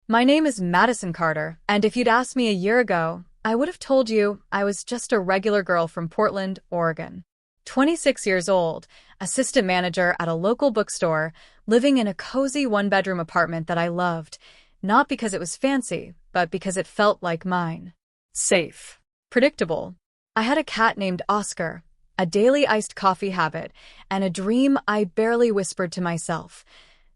My name is Madison Carter, and if you'd asked me a year ago, I would have told you I was just a regular girl from Portland, Oregon. 26 years old, assistant manager at a local bookstore, living in a cozy one-bedroom apartment that I loved, not because it was fancy, but because it felt like mine. Safe. Predictable. I had a cat named Oscar, a daily iced coffee habit, and a dream I barely whispered to myself,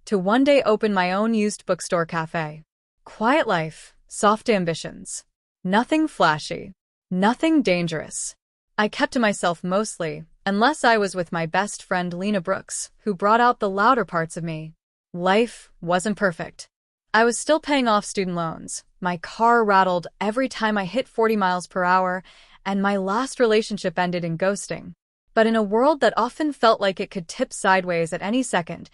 to one day open my own used bookstore cafe. Quiet life, soft ambitions. Nothing flashy. Nothing dangerous. I kept to myself mostly, unless I was with my best friend Lena Brooks, who brought out the louder parts of me. Life wasn't perfect. I was still paying off student loans. My car rattled every time I hit 40 miles per hour, and my last relationship ended in ghosting. But in a world that often felt like it could tip sideways at any second,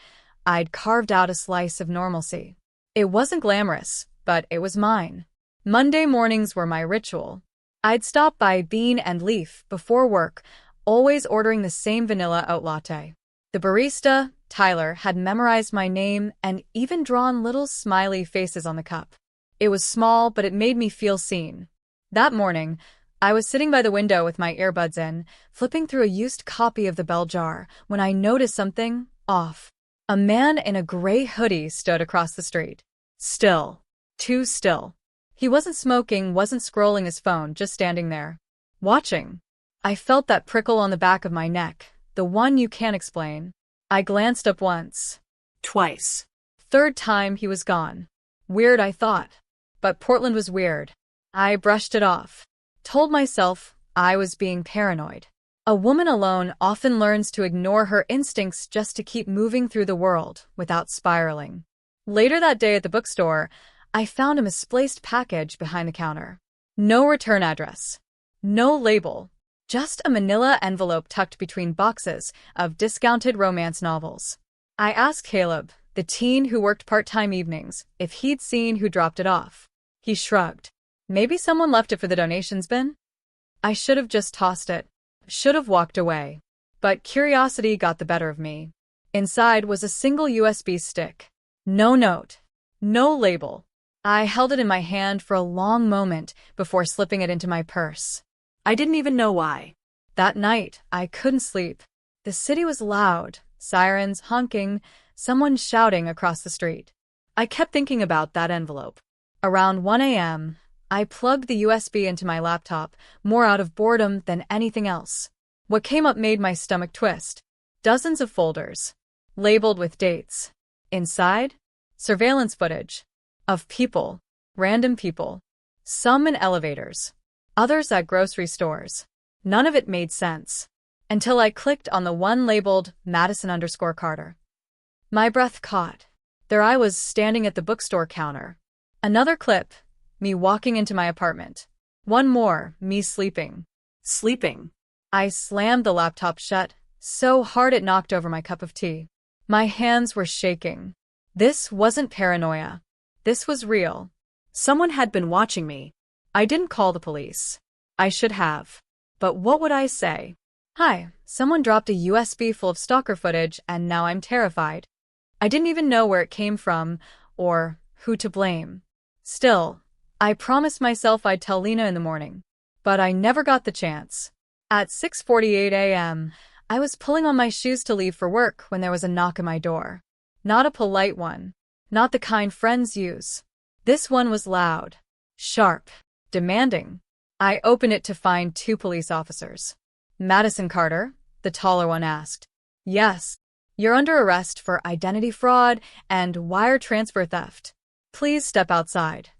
I'd carved out a slice of normalcy. It wasn't glamorous, but it was mine. Monday mornings were my ritual. I'd stop by Bean and Leaf before work, always ordering the same vanilla oat latte. The barista, Tyler, had memorized my name and even drawn little smiley faces on the cup. It was small, but it made me feel seen. That morning, I was sitting by the window with my earbuds in, flipping through a used copy of The Bell Jar, when I noticed something off. A man in a gray hoodie stood across the street. Still. Too still. He wasn't smoking, wasn't scrolling his phone, just standing there. Watching. I felt that prickle on the back of my neck, the one you can't explain. I glanced up once. Twice. Third time he was gone. Weird, I thought. But Portland was weird. I brushed it off. Told myself I was being paranoid. A woman alone often learns to ignore her instincts just to keep moving through the world without spiraling. Later that day at the bookstore, I found a misplaced package behind the counter. No return address. No label. Just a manila envelope tucked between boxes of discounted romance novels. I asked Caleb, the teen who worked part-time evenings, if he'd seen who dropped it off. He shrugged. Maybe someone left it for the donations bin? I should have just tossed it. Should have walked away. But curiosity got the better of me. Inside was a single USB stick. No note. No label. I held it in my hand for a long moment before slipping it into my purse. I didn't even know why. That night, I couldn't sleep. The city was loud, sirens honking, someone shouting across the street. I kept thinking about that envelope. Around 1 a.m., I plugged the USB into my laptop, more out of boredom than anything else. What came up made my stomach twist. Dozens of folders, labeled with dates. Inside, surveillance footage. Of people. Random people. Some in elevators. Others at grocery stores. None of it made sense. Until I clicked on the one labeled Madison_Carter. My breath caught. There I was standing at the bookstore counter. Another clip. Me walking into my apartment. One more. Me sleeping. Sleeping. I slammed the laptop shut, so hard it knocked over my cup of tea. My hands were shaking. This wasn't paranoia. This was real. Someone had been watching me. I didn't call the police. I should have. But what would I say? Hi, someone dropped a USB full of stalker footage and now I'm terrified. I didn't even know where it came from or who to blame. Still, I promised myself I'd tell Lena in the morning. But I never got the chance. At 6:48 a.m., I was pulling on my shoes to leave for work when there was a knock at my door. Not a polite one. Not the kind friends use. This one was loud. Sharp. Demanding. I opened it to find two police officers. Madison Carter? The taller one asked. Yes. You're under arrest for identity fraud and wire transfer theft. Please step outside.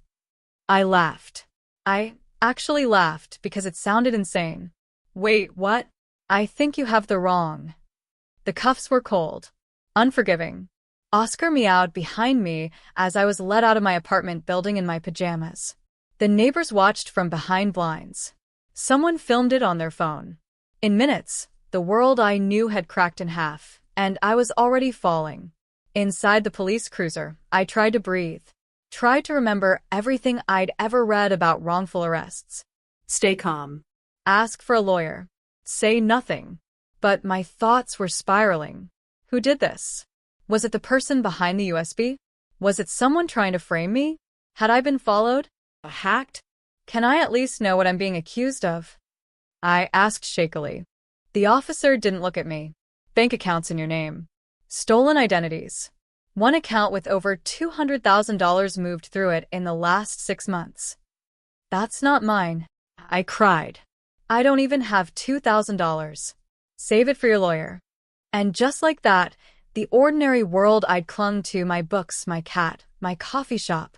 I laughed. I actually laughed because it sounded insane. Wait, what? I think you have the wrong. The cuffs were cold. Unforgiving. Oscar meowed behind me as I was led out of my apartment building in my pajamas. The neighbors watched from behind blinds. Someone filmed it on their phone. In minutes, the world I knew had cracked in half, and I was already falling. Inside the police cruiser, I tried to breathe. Tried to remember everything I'd ever read about wrongful arrests. Stay calm. Ask for a lawyer. Say nothing. But my thoughts were spiraling. Who did this? Was it the person behind the USB? Was it someone trying to frame me? Had I been followed? Hacked? Can I at least know what I'm being accused of? I asked shakily. The officer didn't look at me. Bank accounts in your name. Stolen identities. One account with over $200,000 moved through it in the last 6 months. That's not mine. I cried. I don't even have $2,000. Save it for your lawyer. And just like that, the ordinary world I'd clung to, my books, my cat, my coffee shop,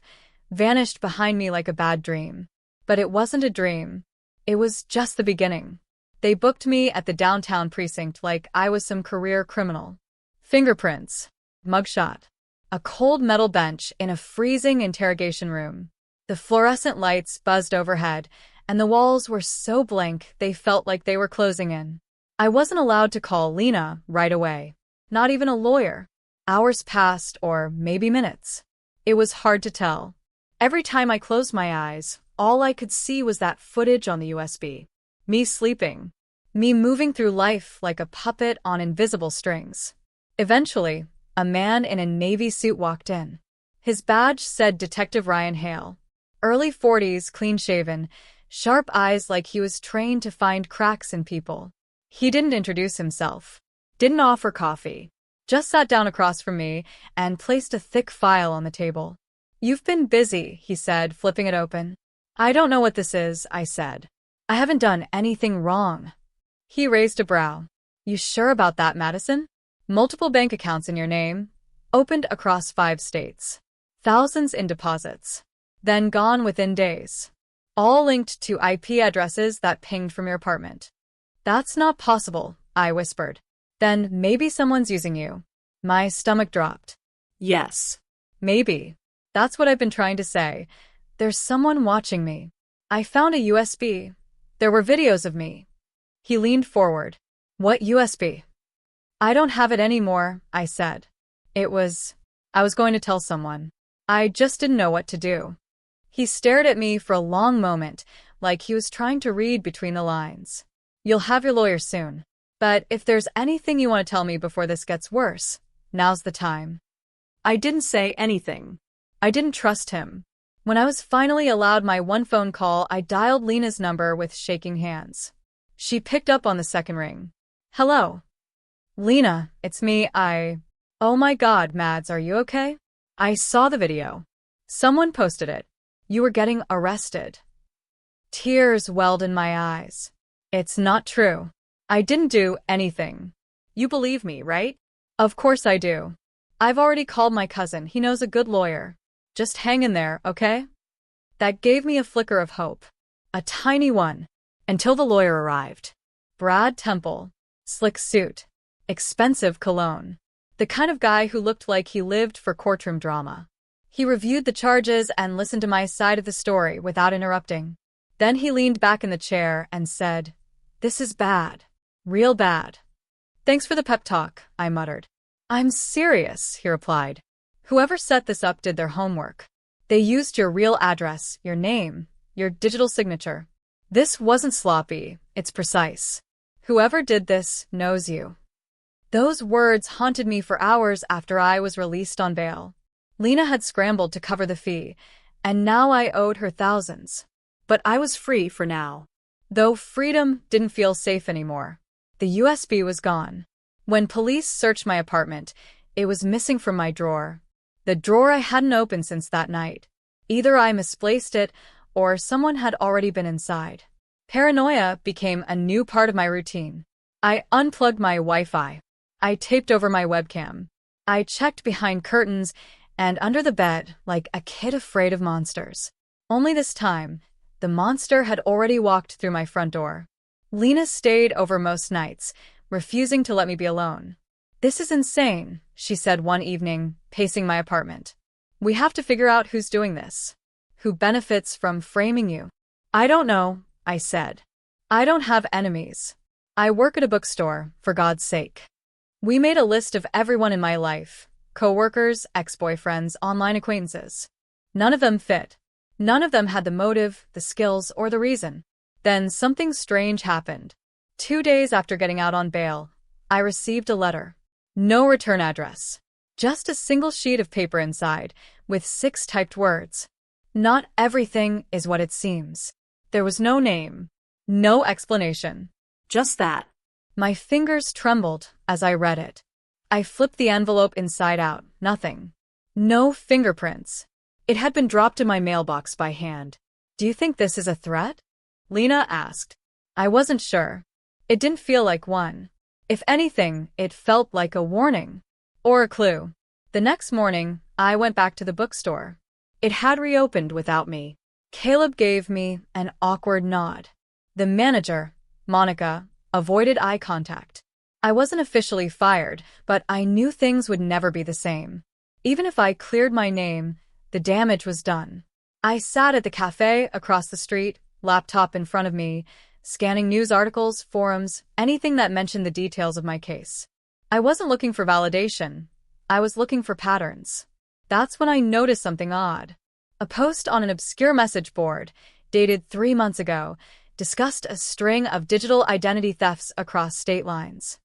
vanished behind me like a bad dream. But it wasn't a dream. It was just the beginning. They booked me at the downtown precinct like I was some career criminal. Fingerprints. Mugshot. A cold metal bench in a freezing interrogation room. The fluorescent lights buzzed overhead, and the walls were so blank they felt like they were closing in. I wasn't allowed to call Lena right away. Not even a lawyer. Hours passed, or maybe minutes. It was hard to tell. Every time I closed my eyes, all I could see was that footage on the USB. Me sleeping. Me moving through life like a puppet on invisible strings. Eventually, a man in a Navy suit walked in. His badge said Detective Ryan Hale. Early 40s, clean-shaven, sharp eyes like he was trained to find cracks in people. He didn't introduce himself. Didn't offer coffee. Just sat down across from me and placed a thick file on the table. You've been busy, he said, flipping it open. I don't know what this is, I said. I haven't done anything wrong. He raised a brow. You sure about that, Madison? Multiple bank accounts in your name, opened across 5 states. Thousands in deposits. Then gone within days. All linked to IP addresses that pinged from your apartment. That's not possible, I whispered. Then maybe someone's using you. My stomach dropped. Yes. Maybe. That's what I've been trying to say. There's someone watching me. I found a USB. There were videos of me. He leaned forward. What USB? I don't have it anymore, I said. I was going to tell someone. I just didn't know what to do. He stared at me for a long moment, like he was trying to read between the lines. You'll have your lawyer soon. But if there's anything you want to tell me before this gets worse, now's the time. I didn't say anything. I didn't trust him. When I was finally allowed my one phone call, I dialed Lena's number with shaking hands. She picked up on the second ring. Hello. Lena, it's me, Oh my God, Mads, are you okay? I saw the video. Someone posted it. You were getting arrested. Tears welled in my eyes. It's not true. I didn't do anything. You believe me, right? Of course I do. I've already called my cousin. He knows a good lawyer. Just hang in there, okay? That gave me a flicker of hope. A tiny one. Until the lawyer arrived. Brad Temple. Slick suit. Expensive cologne. The kind of guy who looked like he lived for courtroom drama. He reviewed the charges and listened to my side of the story without interrupting. Then he leaned back in the chair and said, This is bad. Real bad. Thanks for the pep talk, I muttered. I'm serious, he replied. Whoever set this up did their homework. They used your real address, your name, your digital signature. This wasn't sloppy, it's precise. Whoever did this knows you. Those words haunted me for hours after I was released on bail. Lena had scrambled to cover the fee, and now I owed her thousands. But I was free for now. Though freedom didn't feel safe anymore. The USB was gone. When police searched my apartment, it was missing from my drawer. The drawer I hadn't opened since that night. Either I misplaced it, or someone had already been inside. Paranoia became a new part of my routine. I unplugged my Wi-Fi. I taped over my webcam. I checked behind curtains and under the bed like a kid afraid of monsters. Only this time, the monster had already walked through my front door. Lena stayed over most nights, refusing to let me be alone. This is insane, she said one evening, pacing my apartment. We have to figure out who's doing this. Who benefits from framing you? I don't know, I said. I don't have enemies. I work at a bookstore, for God's sake. We made a list of everyone in my life, coworkers, ex-boyfriends, online acquaintances. None of them fit. None of them had the motive, the skills, or the reason. Then something strange happened. 2 days after getting out on bail, I received a letter. No return address. Just a single sheet of paper inside, with 6 typed words. Not everything is what it seems. There was no name, no explanation. Just that. My fingers trembled as I read it. I flipped the envelope inside out. Nothing. No fingerprints. It had been dropped in my mailbox by hand. Do you think this is a threat? Lena asked. I wasn't sure. It didn't feel like one. If anything, it felt like a warning. Or a clue. The next morning, I went back to the bookstore. It had reopened without me. Caleb gave me an awkward nod. The manager, Monica, avoided eye contact. I wasn't officially fired, but I knew things would never be the same. Even if I cleared my name, the damage was done. I sat at the cafe across the street, laptop in front of me, scanning news articles, forums, anything that mentioned the details of my case. I wasn't looking for validation. I was looking for patterns. That's when I noticed something odd. A post on an obscure message board, dated 3 months ago, discussed a string of digital identity thefts across state lines.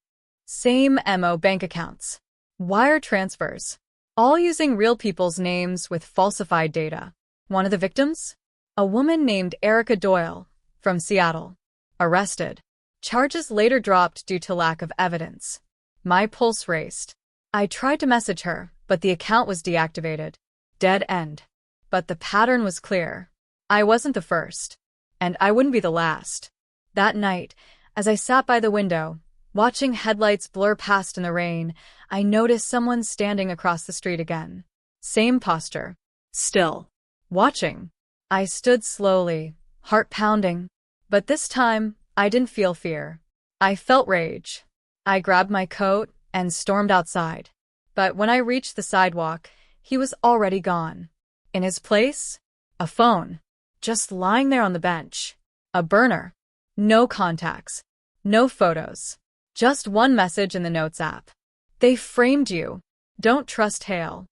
Same MO bank accounts. Wire transfers. All using real people's names with falsified data. One of the victims? A woman named Erica Doyle, from Seattle. Arrested. Charges later dropped due to lack of evidence. My pulse raced. I tried to message her, but the account was deactivated. Dead end. But the pattern was clear. I wasn't the first. And I wouldn't be the last. That night, as I sat by the window, watching headlights blur past in the rain, I noticed someone standing across the street again. Same posture. Still. Watching. I stood slowly, heart pounding. But this time, I didn't feel fear. I felt rage. I grabbed my coat and stormed outside. But when I reached the sidewalk, he was already gone. In his place, a phone. Just lying there on the bench. A burner. No contacts. No photos. Just one message in the Notes app. They framed you. Don't trust Hale.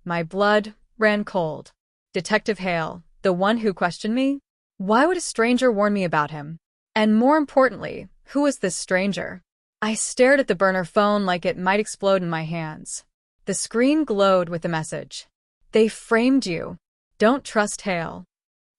My blood ran cold. Detective Hale, the one who questioned me? Why would a stranger warn me about him? And more importantly, who was this stranger? I stared at the burner phone like it might explode in my hands. The screen glowed with the message. They framed you. Don't trust Hale.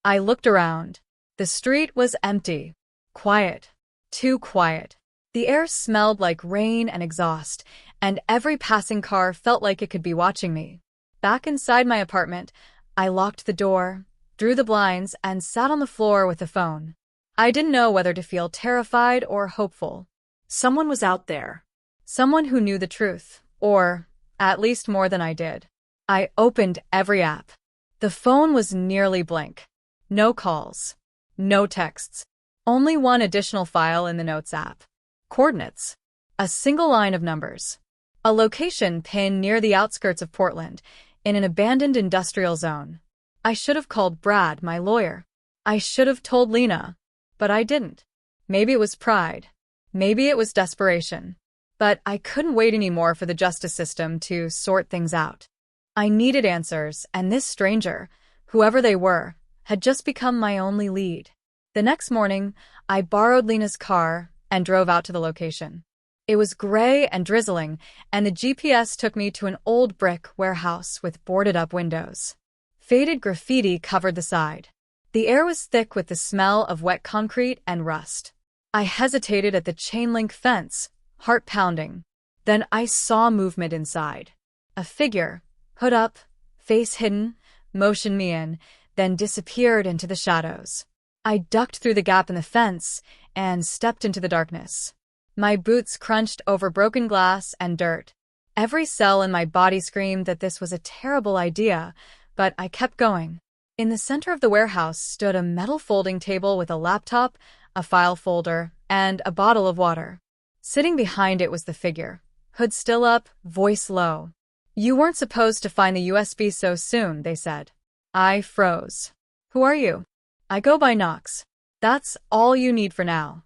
I looked around. The street was empty. Quiet. Too quiet. The air smelled like rain and exhaust, and every passing car felt like it could be watching me. Back inside my apartment, I locked the door, drew the blinds, and sat on the floor with the phone. I didn't know whether to feel terrified or hopeful. Someone was out there. Someone who knew the truth, or at least more than I did. I opened every app. The phone was nearly blank. No calls. No texts. Only one additional file in the Notes app. Coordinates. A single line of numbers. A location pinned near the outskirts of Portland, in an abandoned industrial zone. I should have called Brad, my lawyer. I should have told Lena. But I didn't. Maybe it was pride. Maybe it was desperation. But I couldn't wait anymore for the justice system to sort things out. I needed answers, and this stranger, whoever they were, had just become my only lead. The next morning, I borrowed Lena's car and drove out to the location. It was gray and drizzling, and the GPS took me to an old brick warehouse with boarded-up windows. Faded graffiti covered the side. The air was thick with the smell of wet concrete and rust. I hesitated at the chain-link fence, heart pounding. Then I saw movement inside. A figure, hood up, face hidden, motioned me in, then disappeared into the shadows. I ducked through the gap in the fence and stepped into the darkness. My boots crunched over broken glass and dirt. Every cell in my body screamed that this was a terrible idea, but I kept going. In the center of the warehouse stood a metal folding table with a laptop, a file folder, and a bottle of water. Sitting behind it was the figure, hood still up, voice low. You weren't supposed to find the USB so soon, they said. I froze. Who are you? I go by Knox. That's all you need for now.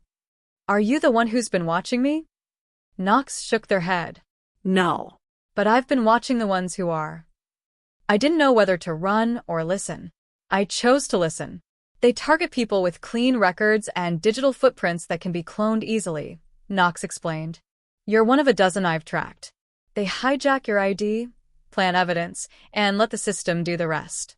Are you the one who's been watching me? Knox shook their head. No. But I've been watching the ones who are. I didn't know whether to run or listen. I chose to listen. They target people with clean records and digital footprints that can be cloned easily, Knox explained. You're one of a dozen I've tracked. They hijack your ID, plant evidence, and let the system do the rest.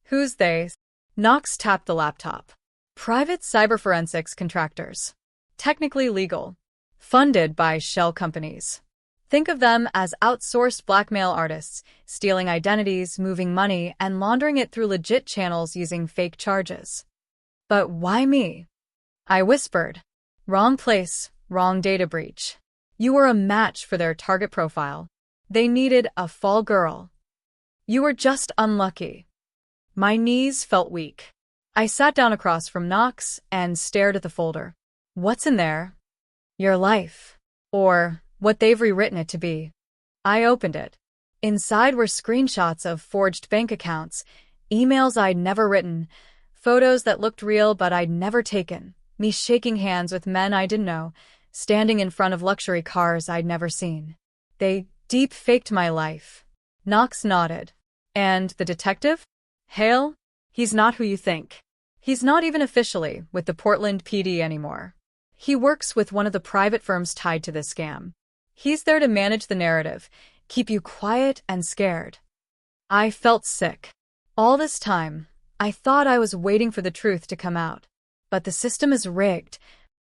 Who's they? Knox tapped the laptop. Private cyberforensics contractors. Technically legal. Funded by shell companies. Think of them as outsourced blackmail artists, stealing identities, moving money, and laundering it through legit channels using fake charges. But why me? I whispered. Wrong place, wrong data breach. You were a match for their target profile. They needed a fall girl. You were just unlucky. My knees felt weak. I sat down across from Knox and stared at the folder. What's in there? Your life. Or what they've rewritten it to be. I opened it. Inside were screenshots of forged bank accounts, emails I'd never written, photos that looked real but I'd never taken, me shaking hands with men I didn't know, standing in front of luxury cars I'd never seen. They deep-faked my life. Knox nodded. And the detective? Hale? He's not who you think. He's not even officially with the Portland PD anymore. He works with one of the private firms tied to this scam. He's there to manage the narrative, keep you quiet and scared. I felt sick. All this time, I thought I was waiting for the truth to come out. But the system is rigged.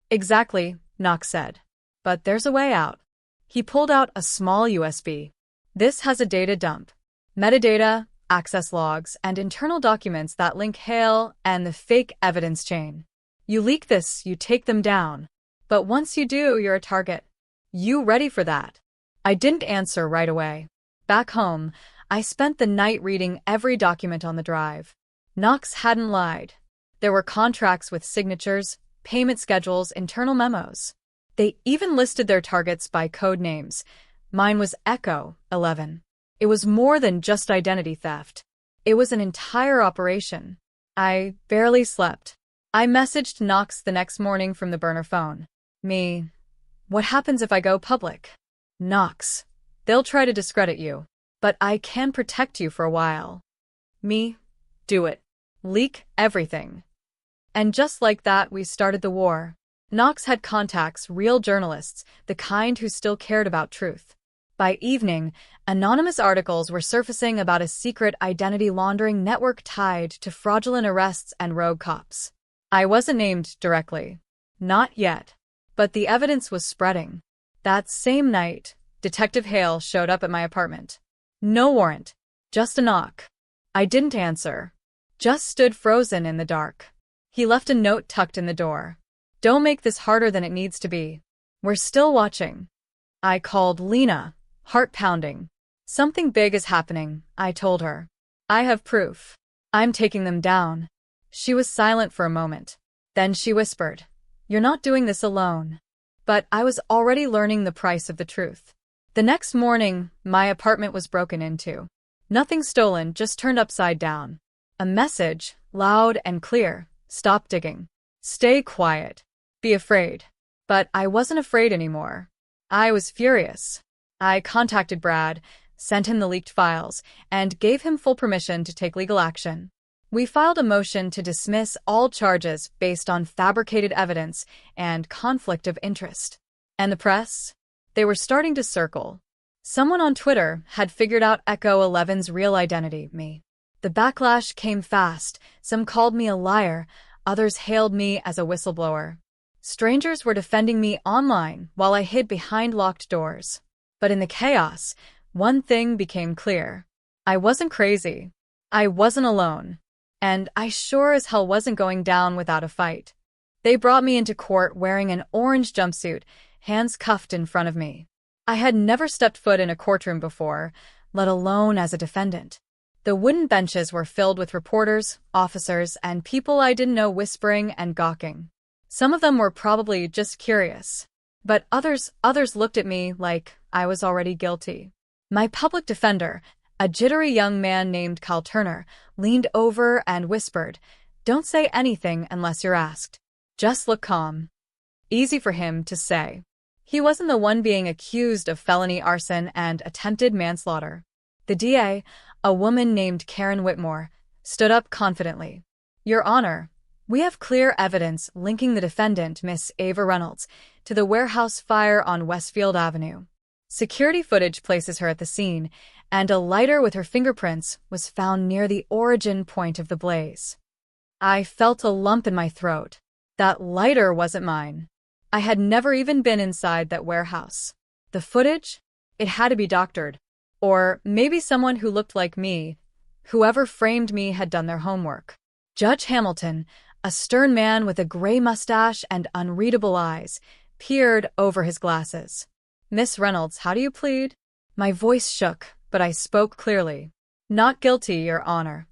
Exactly, Knox said. But there's a way out. He pulled out a small USB. This has a data dump. Metadata, access logs, and internal documents that link Hale and the fake evidence chain. You leak this, you take them down. But once you do, you're a target. You ready for that? I didn't answer right away. Back home, I spent the night reading every document on the drive. Knox hadn't lied. There were contracts with signatures, payment schedules, internal memos. They even listed their targets by code names. Mine was Echo 11. It was more than just identity theft. It was an entire operation. I barely slept. I messaged Knox the next morning from the burner phone. Me. What happens if I go public? Knox. They'll try to discredit you. But I can protect you for a while. Me. Do it. Leak everything. And just like that, we started the war. Knox had contacts, real journalists, the kind who still cared about truth. By evening, anonymous articles were surfacing about a secret identity laundering network tied to fraudulent arrests and rogue cops. I wasn't named directly. Not yet. But the evidence was spreading. That same night, Detective Hale showed up at my apartment. No warrant. Just a knock. I didn't answer. Just stood frozen in the dark. He left a note tucked in the door. Don't make this harder than it needs to be. We're still watching. I called Lena, heart pounding. Something big is happening, I told her. I have proof. I'm taking them down. She was silent for a moment. Then she whispered, You're not doing this alone. But I was already learning the price of the truth. The next morning, my apartment was broken into. Nothing stolen, just turned upside down. A message, loud and clear, stop digging. Stay quiet. Be afraid. But I wasn't afraid anymore. I was furious. I contacted Brad, sent him the leaked files, and gave him full permission to take legal action. We filed a motion to dismiss all charges based on fabricated evidence and conflict of interest. And the press? They were starting to circle. Someone on Twitter had figured out Echo 11's real identity, me. The backlash came fast. Some called me a liar, others hailed me as a whistleblower. Strangers were defending me online while I hid behind locked doors. But in the chaos, one thing became clear. I wasn't crazy. I wasn't alone. And I sure as hell wasn't going down without a fight. They brought me into court wearing an orange jumpsuit, hands cuffed in front of me. I had never stepped foot in a courtroom before, let alone as a defendant. The wooden benches were filled with reporters, officers, and people I didn't know whispering and gawking. Some of them were probably just curious. But others looked at me like I was already guilty. My public defender, a jittery young man named Kyle Turner, leaned over and whispered, Don't say anything unless you're asked. Just look calm. Easy for him to say. He wasn't the one being accused of felony arson and attempted manslaughter. The DA, a woman named Karen Whitmore, stood up confidently. Your Honor, we have clear evidence linking the defendant, Miss Ava Reynolds, to the warehouse fire on Westfield Avenue. Security footage places her at the scene, and a lighter with her fingerprints was found near the origin point of the blaze. I felt a lump in my throat. That lighter wasn't mine. I had never even been inside that warehouse. The footage? It had to be doctored. Or maybe someone who looked like me. Whoever framed me had done their homework. Judge Hamilton, a stern man with a gray mustache and unreadable eyes, peered over his glasses. "Miss Reynolds, how do you plead?" My voice shook, but I spoke clearly. "Not guilty, Your Honor."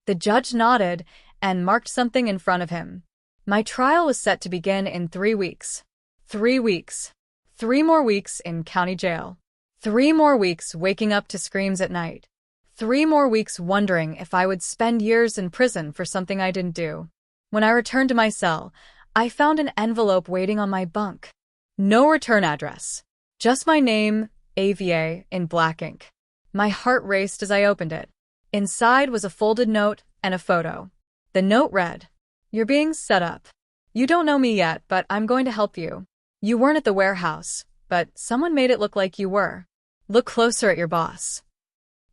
The judge nodded and marked something in front of him. My trial was set to begin in 3 weeks. 3 weeks. 3 more weeks in county jail. 3 more weeks waking up to screams at night. 3 more weeks wondering if I would spend years in prison for something I didn't do. When I returned to my cell, I found an envelope waiting on my bunk. No return address. Just my name, AVA, in black ink. My heart raced as I opened it. Inside was a folded note and a photo. The note read, "You're being set up. You don't know me yet, but I'm going to help you. You weren't at the warehouse, but someone made it look like you were. Look closer at your boss."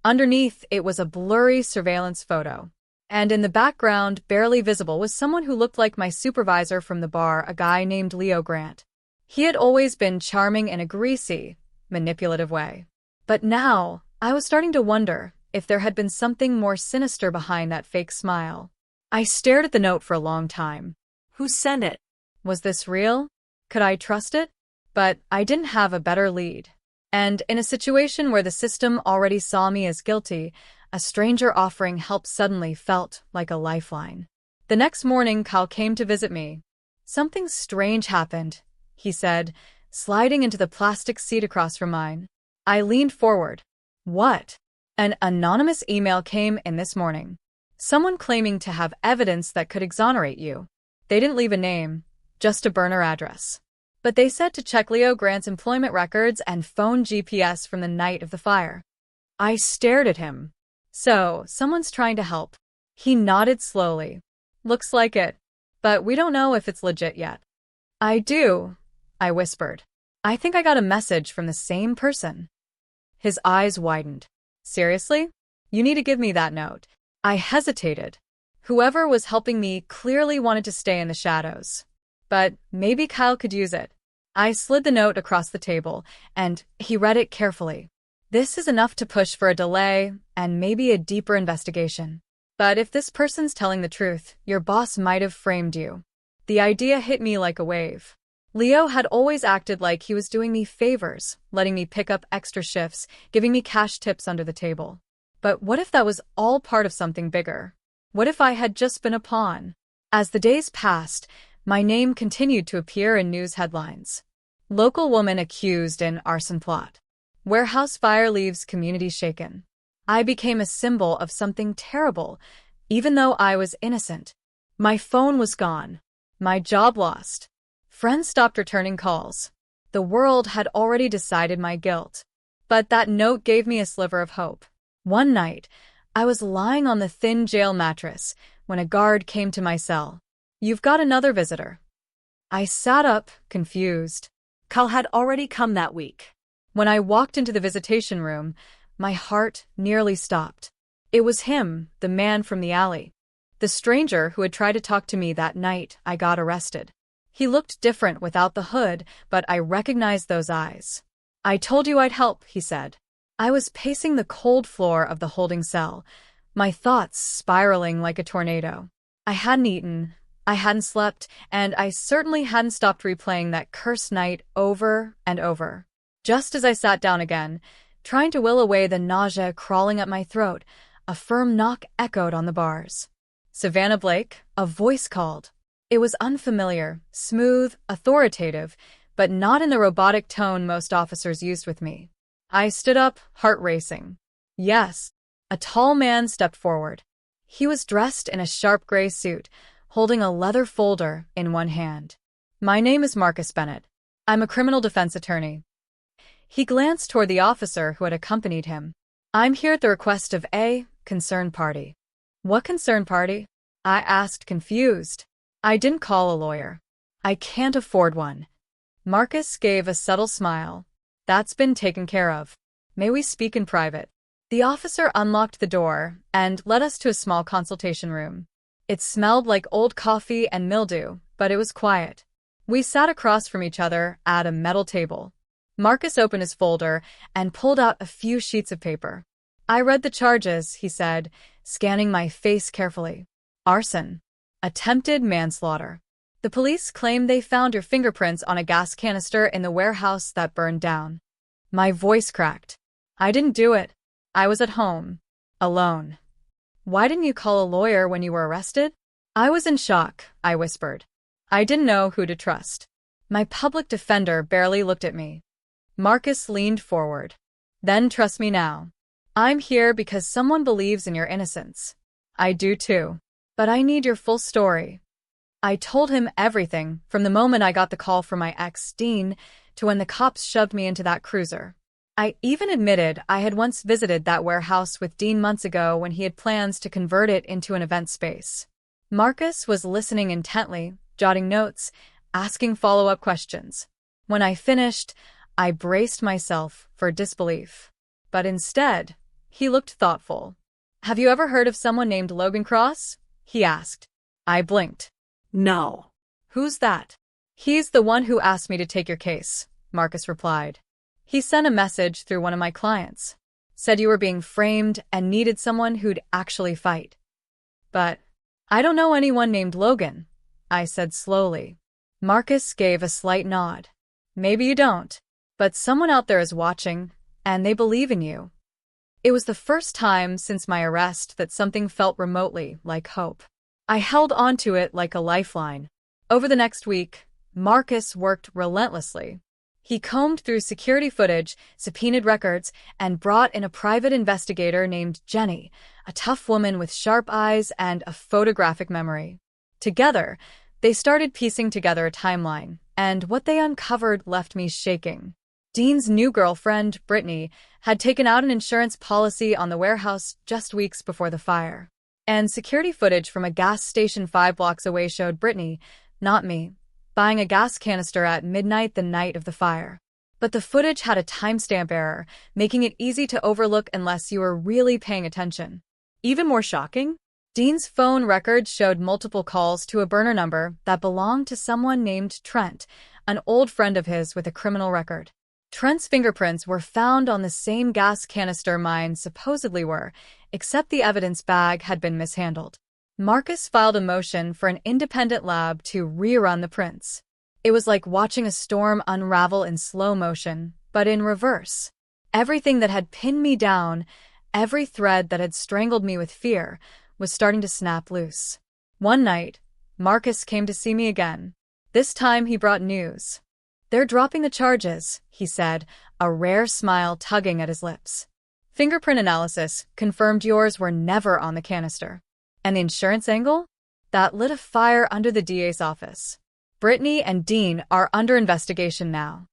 Underneath, it was a blurry surveillance photo. And in the background, barely visible, was someone who looked like my supervisor from the bar, a guy named Leo Grant. He had always been charming in a greasy, manipulative way. But now, I was starting to wonder if there had been something more sinister behind that fake smile. I stared at the note for a long time. Who sent it? Was this real? Could I trust it? But I didn't have a better lead. And in a situation where the system already saw me as guilty, a stranger offering help suddenly felt like a lifeline. The next morning, Kyle came to visit me. "Something strange happened," he said, sliding into the plastic seat across from mine. I leaned forward. "What?" "An anonymous email came in this morning. Someone claiming to have evidence that could exonerate you. They didn't leave a name, just a burner address. But they said to check Leo Grant's employment records and phone GPS from the night of the fire." I stared at him. "So, someone's trying to help." He nodded slowly. "Looks like it. But we don't know if it's legit yet." "I do," I whispered. "I think I got a message from the same person." His eyes widened. "Seriously? You need to give me that note." I hesitated. Whoever was helping me clearly wanted to stay in the shadows. But maybe Kyle could use it. I slid the note across the table, and he read it carefully. "This is enough to push for a delay and maybe a deeper investigation. But if this person's telling the truth, your boss might have framed you." The idea hit me like a wave. Leo had always acted like he was doing me favors, letting me pick up extra shifts, giving me cash tips under the table. But what if that was all part of something bigger? What if I had just been a pawn? As the days passed, my name continued to appear in news headlines. Local woman accused in arson plot. Warehouse fire leaves community shaken. I became a symbol of something terrible, even though I was innocent. My phone was gone. My job lost. Friends stopped returning calls. The world had already decided my guilt. But that note gave me a sliver of hope. One night, I was lying on the thin jail mattress when a guard came to my cell. "You've got another visitor." I sat up, confused. Kyle had already come that week. When I walked into the visitation room, my heart nearly stopped. It was him, the man from the alley. The stranger who had tried to talk to me that night I got arrested. He looked different without the hood, but I recognized those eyes. "I told you I'd help," he said. I was pacing the cold floor of the holding cell, my thoughts spiraling like a tornado. I hadn't eaten, I hadn't slept, and I certainly hadn't stopped replaying that cursed night over and over. Just as I sat down again, trying to will away the nausea crawling up my throat, a firm knock echoed on the bars. "Savannah Blake," a voice called. It was unfamiliar, smooth, authoritative, but not in the robotic tone most officers used with me. I stood up, heart racing. "Yes." A tall man stepped forward. He was dressed in a sharp gray suit, holding a leather folder in one hand. "My name is Marcus Bennett. I'm a criminal defense attorney." He glanced toward the officer who had accompanied him. "I'm here at the request of a concerned party." "What concerned party?" I asked, confused. "I didn't call a lawyer. I can't afford one." Marcus gave a subtle smile. "That's been taken care of. May we speak in private?" The officer unlocked the door and led us to a small consultation room. It smelled like old coffee and mildew, but it was quiet. We sat across from each other at a metal table. Marcus opened his folder and pulled out a few sheets of paper. I read the charges, he said, scanning my face carefully. Arson. Attempted manslaughter. The police claim they found your fingerprints on a gas canister in the warehouse that burned down. My voice cracked. I didn't do it. I was at home. Alone. Why didn't you call a lawyer when you were arrested? I was in shock, I whispered. I didn't know who to trust. My public defender barely looked at me. Marcus leaned forward. Then trust me now. I'm here because someone believes in your innocence. I do too. But I need your full story. I told him everything, from the moment I got the call from my ex, Dean, to when the cops shoved me into that cruiser. I even admitted I had once visited that warehouse with Dean months ago when he had plans to convert it into an event space. Marcus was listening intently, jotting notes, asking follow-up questions. When I finished, I braced myself for disbelief. But instead, he looked thoughtful. Have you ever heard of someone named Logan Cross? He asked. I blinked. No. Who's that? He's the one who asked me to take your case, Marcus replied. He sent a message through one of my clients. Said you were being framed and needed someone who'd actually fight. But I don't know anyone named Logan, I said slowly. Marcus gave a slight nod. Maybe you don't, but someone out there is watching, and they believe in you. It was the first time since my arrest that something felt remotely like hope. I held onto it like a lifeline. Over the next week, Marcus worked relentlessly. He combed through security footage, subpoenaed records, and brought in a private investigator named Jenny, a tough woman with sharp eyes and a photographic memory. Together, they started piecing together a timeline, and what they uncovered left me shaking. Dean's new girlfriend, Brittany, had taken out an insurance policy on the warehouse just weeks before the fire. And security footage from a gas station 5 blocks away showed Brittany, not me, buying a gas canister at midnight the night of the fire. But the footage had a timestamp error, making it easy to overlook unless you were really paying attention. Even more shocking, Dean's phone records showed multiple calls to a burner number that belonged to someone named Trent, an old friend of his with a criminal record. Trent's fingerprints were found on the same gas canister mine supposedly were, except the evidence bag had been mishandled. Marcus filed a motion for an independent lab to rerun the prints. It was like watching a storm unravel in slow motion, but in reverse. Everything that had pinned me down, every thread that had strangled me with fear, was starting to snap loose. One night, Marcus came to see me again. This time he brought news. They're dropping the charges, he said, a rare smile tugging at his lips. Fingerprint analysis confirmed yours were never on the canister. And the insurance angle? That lit a fire under the DA's office. Brittany and Dean are under investigation now.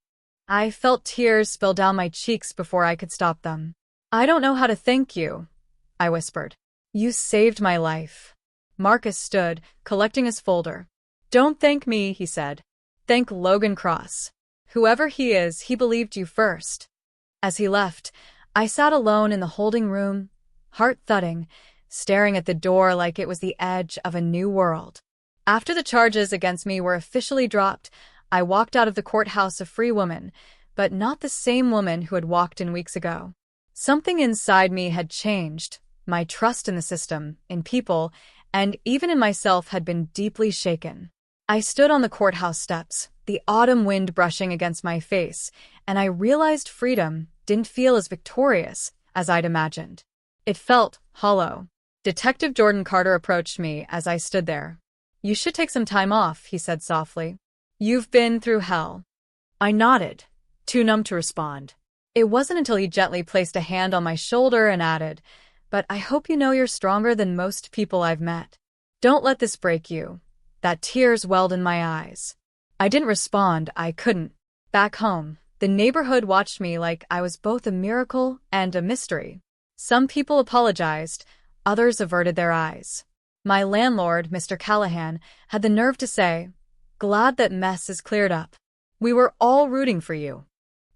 I felt tears spill down my cheeks before I could stop them. I don't know how to thank you, I whispered. You saved my life. Marcus stood, collecting his folder. Don't thank me, he said. Thank Logan Cross. Whoever he is, he believed you first. As he left, I sat alone in the holding room, heart thudding, staring at the door like it was the edge of a new world. After the charges against me were officially dropped, I walked out of the courthouse a free woman, but not the same woman who had walked in weeks ago. Something inside me had changed. My trust in the system, in people, and even in myself had been deeply shaken. I stood on the courthouse steps, the autumn wind brushing against my face, and I realized freedom didn't feel as victorious as I'd imagined. It felt hollow. Detective Jordan Carter approached me as I stood there. You should take some time off, he said softly. You've been through hell. I nodded, too numb to respond. It wasn't until he gently placed a hand on my shoulder and added, but I hope you know you're stronger than most people I've met. Don't let this break you. That tears welled in my eyes. I didn't respond, I couldn't. Back home, the neighborhood watched me like I was both a miracle and a mystery. Some people apologized, others averted their eyes. My landlord, Mr. Callahan, had the nerve to say, "Glad that mess is cleared up. We were all rooting for you."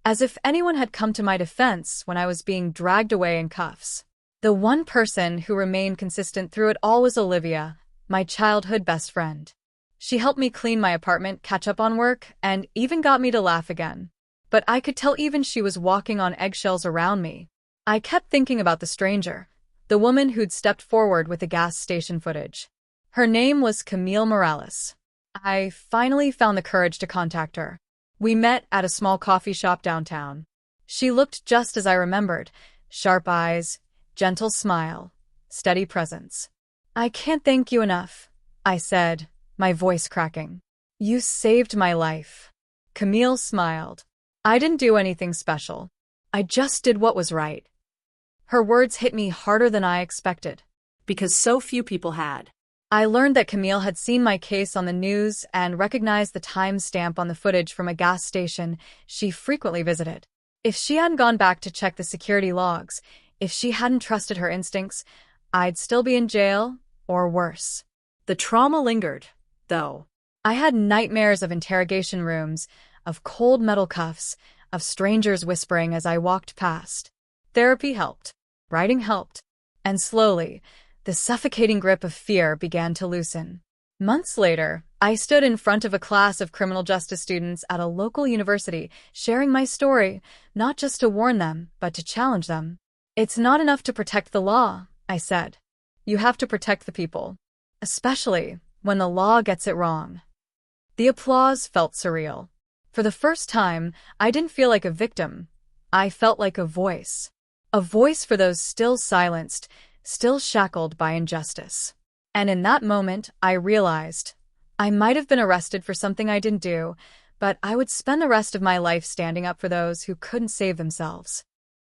as if anyone had come to my defense when I was being dragged away in cuffs. The one person who remained consistent through it all was Olivia, my childhood best friend. She helped me clean my apartment, catch up on work, and even got me to laugh again. But I could tell even she was walking on eggshells around me. I kept thinking about the stranger, the woman who'd stepped forward with the gas station footage. Her name was Camille Morales. I finally found the courage to contact her. We met at a small coffee shop downtown. She looked just as I remembered, sharp eyes, gentle smile, steady presence. "I can't thank you enough," I said, my voice cracking. "You saved my life." Camille smiled. "I didn't do anything special. I just did what was right." Her words hit me harder than I expected. Because so few people had. I learned that Camille had seen my case on the news and recognized the timestamp on the footage from a gas station she frequently visited. If she hadn't gone back to check the security logs, if she hadn't trusted her instincts, I'd still be in jail, or worse. The trauma lingered, though. I had nightmares of interrogation rooms, of cold metal cuffs, of strangers whispering as I walked past. Therapy helped. Writing helped. And slowly, the suffocating grip of fear began to loosen. Months later, I stood in front of a class of criminal justice students at a local university, sharing my story, not just to warn them, but to challenge them. "It's not enough to protect the law," I said. "You have to protect the people, especially when the law gets it wrong." The applause felt surreal. For the first time, I didn't feel like a victim. I felt like a voice. A voice for those still silenced, still shackled by injustice. And in that moment, I realized I might have been arrested for something I didn't do, but I would spend the rest of my life standing up for those who couldn't save themselves.